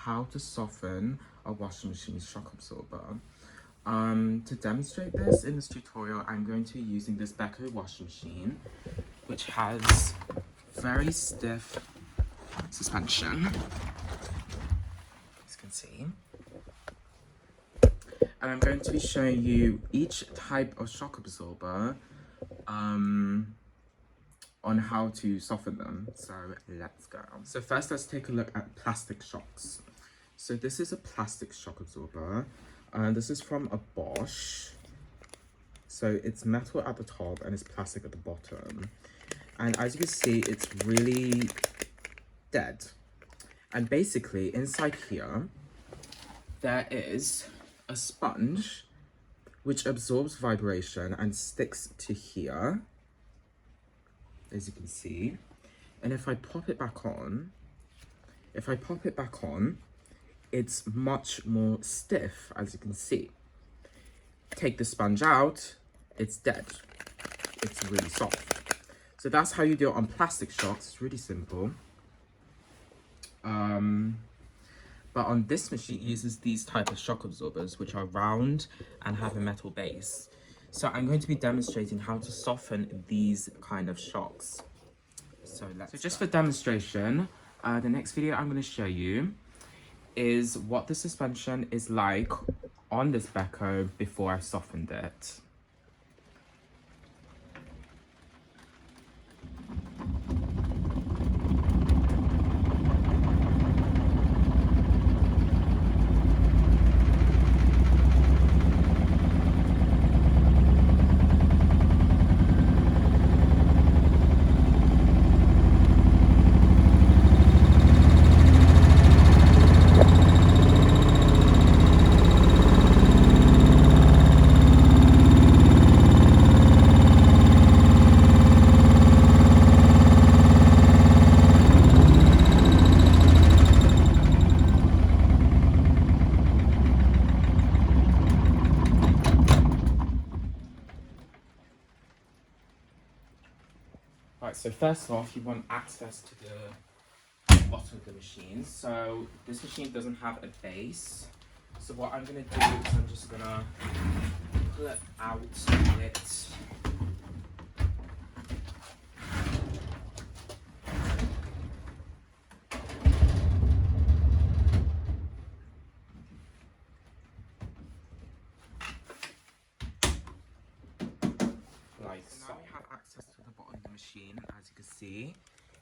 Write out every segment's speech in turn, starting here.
how to soften a washing machine shock absorber. To demonstrate this in this tutorial, I'm going to be using this Beko washing machine, which has very stiff suspension, as you can see. And I'm going to be showing you each type of shock absorber on how to soften them. So let's go. So first, let's take a look at plastic shocks. So this is a plastic shock absorber, and this is from a Bosch. So it's metal at the top and it's plastic at the bottom. And as you can see, it's really dead. And basically inside here, there is a sponge which absorbs vibration and sticks to here, as you can see. And if I pop it back on, it's much more stiff, as you can see. Take the sponge out, it's dead. It's really soft. So that's how you do it on plastic shocks. It's really simple. But on this machine, it uses these type of shock absorbers, which are round and have a metal base. So I'm going to be demonstrating how to soften these kind of shocks. So just for demonstration, the next video I'm going to show you is what the suspension is like on this Beko before I softened it. Right, so first off, you want access to the bottom of the machine. So this machine doesn't have a base. So what I'm gonna do is I'm just gonna pull it out a bit. Like so. Now we have access to the bottom of the machine. As you can see,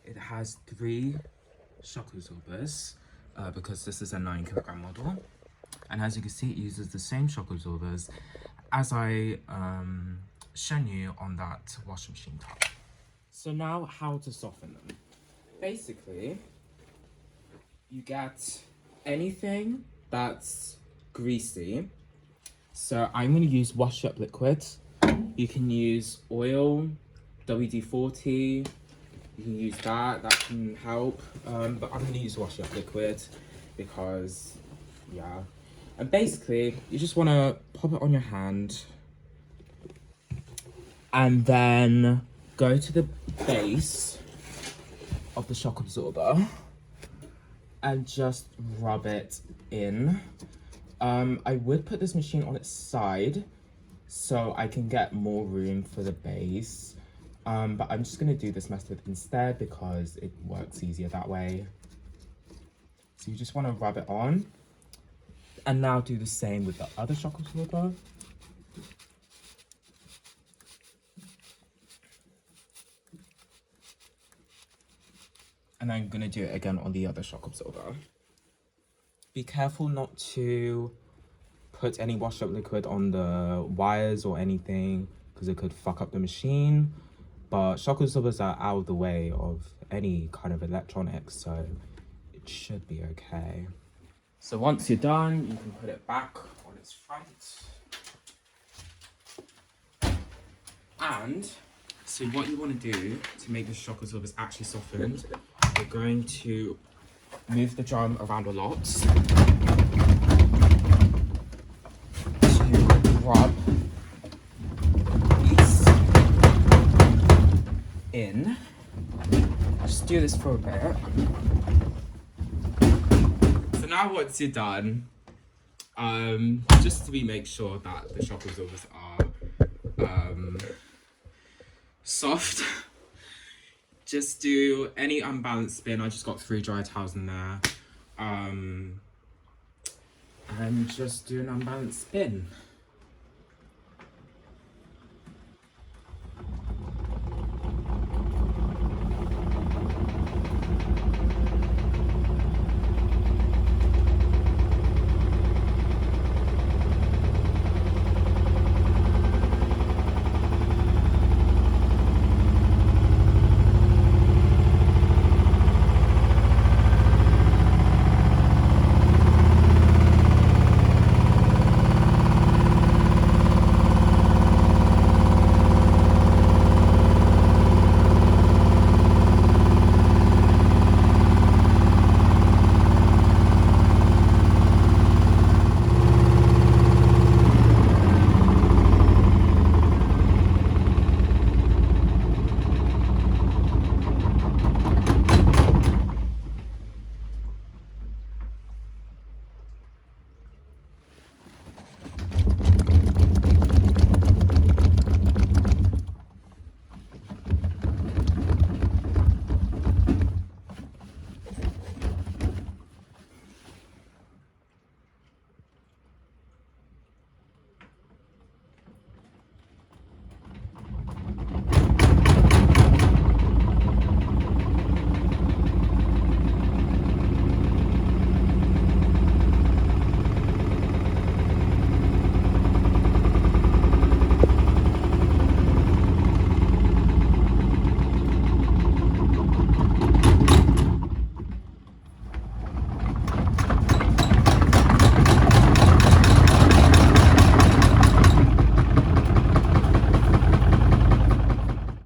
it has 3 shock absorbers because this is a 9kg model. And as you can see, it uses the same shock absorbers as I shown you on that washing machine top. So now how to soften them. Basically, you get anything that's greasy. So I'm going to use wash up liquid. You can use oil, WD-40, you can use that can help. But I'm going to use wash up liquid because, yeah. And basically, you just want to pop it on your hand and then go to the base of the shock absorber and just rub it in. I would put this machine on its side so I can get more room for the base. But I'm just going to do this method instead because it works easier that way. So you just want to rub it on. And now do the same with the other shock absorber. And I'm going to do it again on the other shock absorber. Be careful not to put any wash up liquid on the wires or anything because it could fuck up the machine. But shock absorbers are out of the way of any kind of electronics, so it should be okay. So once you're done, you can put it back on its front. And so what you want to do to make the shock absorbers actually softened, you're going to move the drum around a lot to rub these in. I'll just do this for a bit. So now once you're done, just to make sure that the shock absorbers are soft, just do any unbalanced spin. I just got 3 dry towels in there, and just do an unbalanced spin.